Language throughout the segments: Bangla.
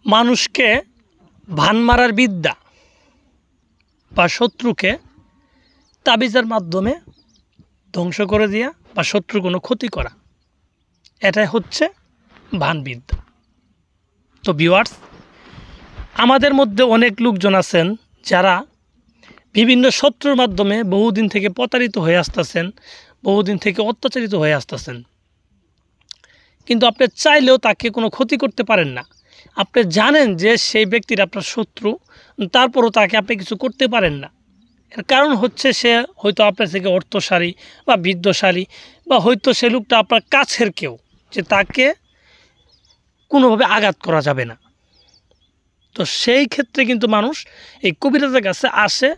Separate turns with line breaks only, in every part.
মানুষকে ভান মারার বিদ্যা বা শত্রুকে তাবিজের মাধ্যমে ধ্বংস করে দেওয়া বা শত্রুর কোনো ক্ষতি করা, এটাই হচ্ছে ভানবিদ্যা। তো ভিউয়ার্স, আমাদের মধ্যে অনেক লোকজন আছেন যারা বিভিন্ন শত্রুর মাধ্যমে বহুদিন থেকে প্রতারিত হয়ে আসতেছেন, বহুদিন থেকে অত্যাচারিত হয়ে আসতেছেন, কিন্তু আপনি চাইলেও তাকে কোনো ক্ষতি করতে পারেন না। আপনি জানেন যে সেই ব্যক্তির আপনার শত্রু, তারপরও তাকে আপনি কিছু করতে পারেন না। এর কারণ হচ্ছে সে হয়তো আপনার থেকে অর্থশালী বা বিদ্যশালী, বা হয়তো সে লোকটা আপনার কাছের কেউ, যে তাকে কোনোভাবে আঘাত করা যাবে না। তো সেই ক্ষেত্রে কিন্তু মানুষ এই কবিরাজের কাছে আসে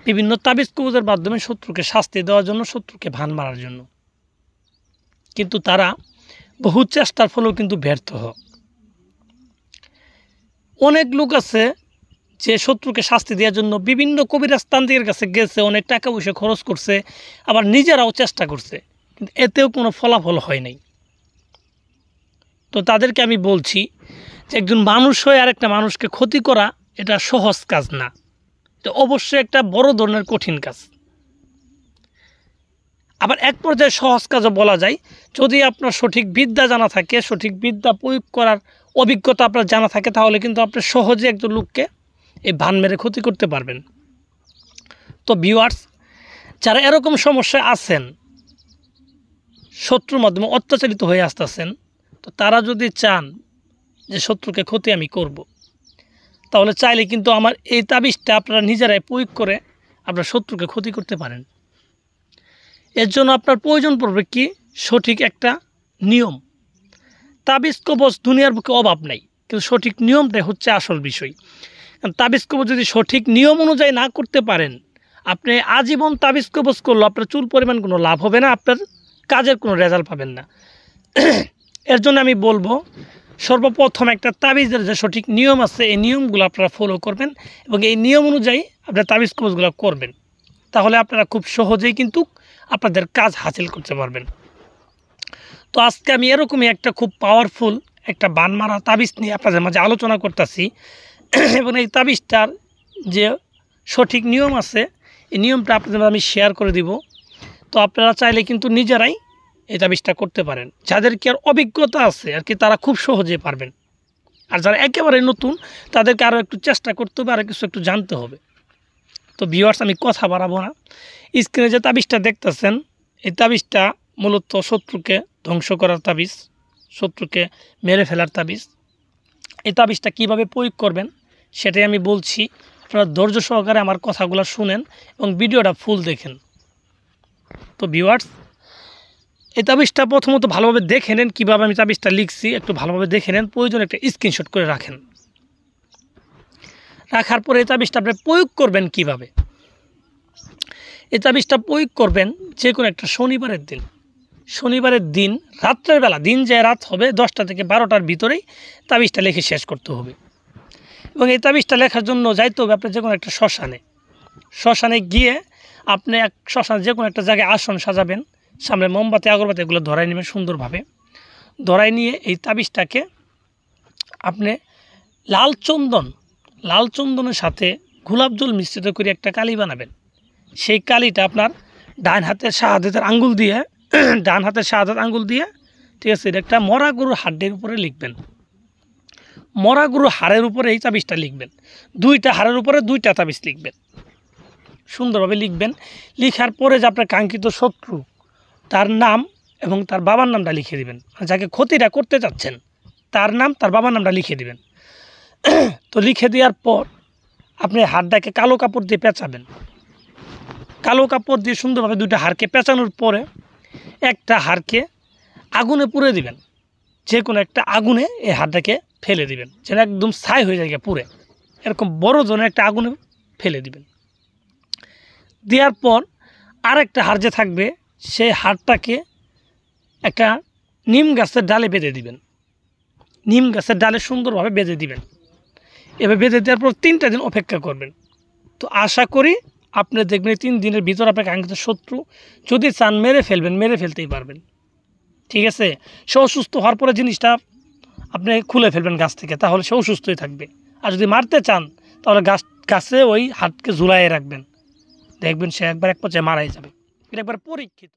বিভিন্ন তাবিজ কবুজের মাধ্যমে শত্রুকে শাস্তি দেওয়ার জন্য, শত্রুকে ভান মারার জন্য। কিন্তু তারা বহু চেষ্টার ফলেও কিন্তু ব্যর্থ হয়। অনেক লোক আছে যে শত্রুকে শাস্তি দেওয়ার জন্য বিভিন্ন কবিরাজ তান্ত্রিকের কাছে গেছে, অনেক টাকা পয়সা খরচ করছে, আবার নিজেরাও চেষ্টা করছে, কিন্তু এতেও কোনো ফলাফল হয় নাই। তো তাদেরকে আমি বলছি যে একজন মানুষ হয়ে আরেকটা মানুষকে ক্ষতি করা এটা সহজ কাজ না, এটা অবশ্যই একটা বড় ধরনের কঠিন কাজ। আবার এক পর্যায়ে সহজ কাজও বলা যায়, যদি আপনার সঠিক বিদ্যা জানা থাকে, সঠিক বিদ্যা প্রয়োগ করার অভিজ্ঞতা আপনার জানা থাকে, তাহলে কিন্তু আপনি সহজে একজন লোককে এই ভান মেরে ক্ষতি করতে পারবেন। তো ভিউয়ার্স, যারা এরকম সমস্যায় আছেন, শত্রুর মাধ্যমে অত্যাচারিত হয়ে আসতেছেন, তো তারা যদি চান যে শত্রুকে ক্ষতি আমি করব, তাহলে চাইলে কিন্তু আমার এই তাবিজটা আপনারা নিজেরাই প্রয়োগ করে আপনার শত্রুকে ক্ষতি করতে পারেন। এর জন্য আপনার প্রয়োজন পড়বে কি, সঠিক একটা নিয়ম। তাবিজ কবজ দুনিয়ার বুকে অভাব নাই, কিন্তু সঠিক নিয়মটাই হচ্ছে আসল বিষয়। কারণ তাবিজ কবজ যদি সঠিক নিয়ম অনুযায়ী না করতে পারেন, আপনি আজীবন তাবিজ কবজ করলে আপনার চুল পরিমাণ কোনো লাভ হবে না, আপনার কাজের কোনো রেজাল্ট পাবেন না। এর জন্য আমি বলবো, সর্বপ্রথম একটা তাবিজের যে সঠিক নিয়ম আছে, এই নিয়মগুলো আপনারা ফলো করবেন এবং এই নিয়ম অনুযায়ী আপনারা তাবিজ কবজগুলো করবেন। তাহলে আপনারা খুব সহজেই কিন্তু আপনাদের কাজ হাসিল করতে পারবেন। তো আজকে আমি এরকমই একটা খুব পাওয়ারফুল একটা বান মারা তাবিজ নিয়ে আপনাদের মাঝে আলোচনা করতেছি, এবং এই তাবিজটার যে সঠিক নিয়ম আছে, এই নিয়মটা আপনাদের আমি শেয়ার করে দিব। তো আপনারা চাইলে কিন্তু নিজেরাই এই তাবিজটা করতে পারেন। যাদের কি আর অভিজ্ঞতা আছে আর কি, তারা খুব সহজে পারবেন। আর যারা একেবারে নতুন, তাদেরকে আরও একটু চেষ্টা করতে হবে, আরও কিছু একটু জানতে হবে। তো ভিউয়ার্স, আমি কথা বাড়াবো না। স্ক্রিনে যে তাবিজটা দেখতেছেন, এই তাবিজটা মূলত শত্রুকে ধ্বংস করার তাবিজ, শত্রুকে মেরে ফেলার তাবিজ। এই তাবিজটা কীভাবে প্রয়োগ করবেন সেটাই আমি বলছি। আপনারা ধৈর্য সহকারে আমার কথাগুলো শুনেন এবং ভিডিওটা ফুল দেখেন। তো ভিউয়ার্স, এই তাবিজটা প্রথমত ভালোভাবে দেখে নেন, কীভাবে আমি তাবিজটা লিখছি একটু ভালোভাবে দেখে নেন, প্রয়োজন একটা স্ক্রিনশট করে রাখেন। রাখার পরে এই তাবিজটা আপনি প্রয়োগ করবেন কিভাবে। এই তাবিজটা প্রয়োগ করবেন যে কোনো একটা শনিবারের দিন। শনিবারের দিন রাত্রের বেলা, দিন যে রাত হবে 10টা থেকে 12টার ভিতরেই তাবিজটা লিখে শেষ করতে হবে। এবং এই তাবিজটা লেখার জন্য যাইতে হবে আপনি যে কোনো একটা শ্মশানে গিয়ে আপনি শ্মশানে যে কোনো একটা জায়গায় আসন সাজাবেন, সামনে মোমবাতি আগরবাতি এগুলো ধরাই নেবেন সুন্দরভাবে। ধরাই নিয়ে এই তাবিজটাকে আপনি লাল চন্দনের সাথে গোলাপ জল মিশ্রিত করে একটা কালি বানাবেন। সেই কালিটা আপনার ডান হাতের শাহাদাতের আঙ্গুল দিয়ে ঠিক আছে, এটা একটা মরা গরুর হাড্ডির উপরে লিখবেন। মরা গরুর হাড়ের উপরে এই তাবিজটা লিখবেন। 2টা হাড়ের উপরে 2টা তাবিজ লিখবেন, সুন্দরভাবে লিখবেন। লিখার পরে যে আপনার কাঙ্ক্ষিত শত্রু, তার নাম এবং তার বাবার নামটা লিখে দিবেন। যাকে ক্ষতিটা করতে চাচ্ছেন তার নাম, তার বাবার নামটা লিখে দিবেন। তো লিখে দেওয়ার পর আপনি হাড়টাকে কালো কাপড় দিয়ে পেঁচাবেন। কালো কাপড় দিয়ে সুন্দরভাবে 2টা হাড়কে পেঁচানোর পরে একটা হাড়কে আগুনে পুড়ে দিবেন। যে কোনো একটা আগুনে এই হাড়টাকে ফেলে দিবেন, যেন একদম ছাই হয়ে যায় পুড়ে, এরকম বড় ধরনের একটা আগুনে ফেলে দিবেন। দেওয়ার পর আরেকটা হাড় যে থাকবে, সেই হাড়টাকে একটা নিম গাছের ডালে বেঁধে দিবেন। নিম গাছের ডালে সুন্দরভাবে বেঁধে দিবেন। এবার বেঁধে দেওয়ার পর 3টা দিন অপেক্ষা করবেন। তো আশা করি আপনি দেখবেন 3 দিনের ভিতর আপনার কাঙ্ক্ষিত শত্রু যদি চান মেরে ফেলতেই পারবেন। ঠিক আছে, সে অসুস্থ হওয়ার পরে জিনিসটা আপনি খুলে ফেলবেন গাছ থেকে, তাহলে সে অসুস্থই থাকবে। আর যদি মারতে চান তাহলে গাছে ওই হাতকে ঝুলাইয়ে রাখবেন, দেখবেন সে একবার এক পর্যায়ে মারাই যাবে। এটা একবার পরীক্ষিত।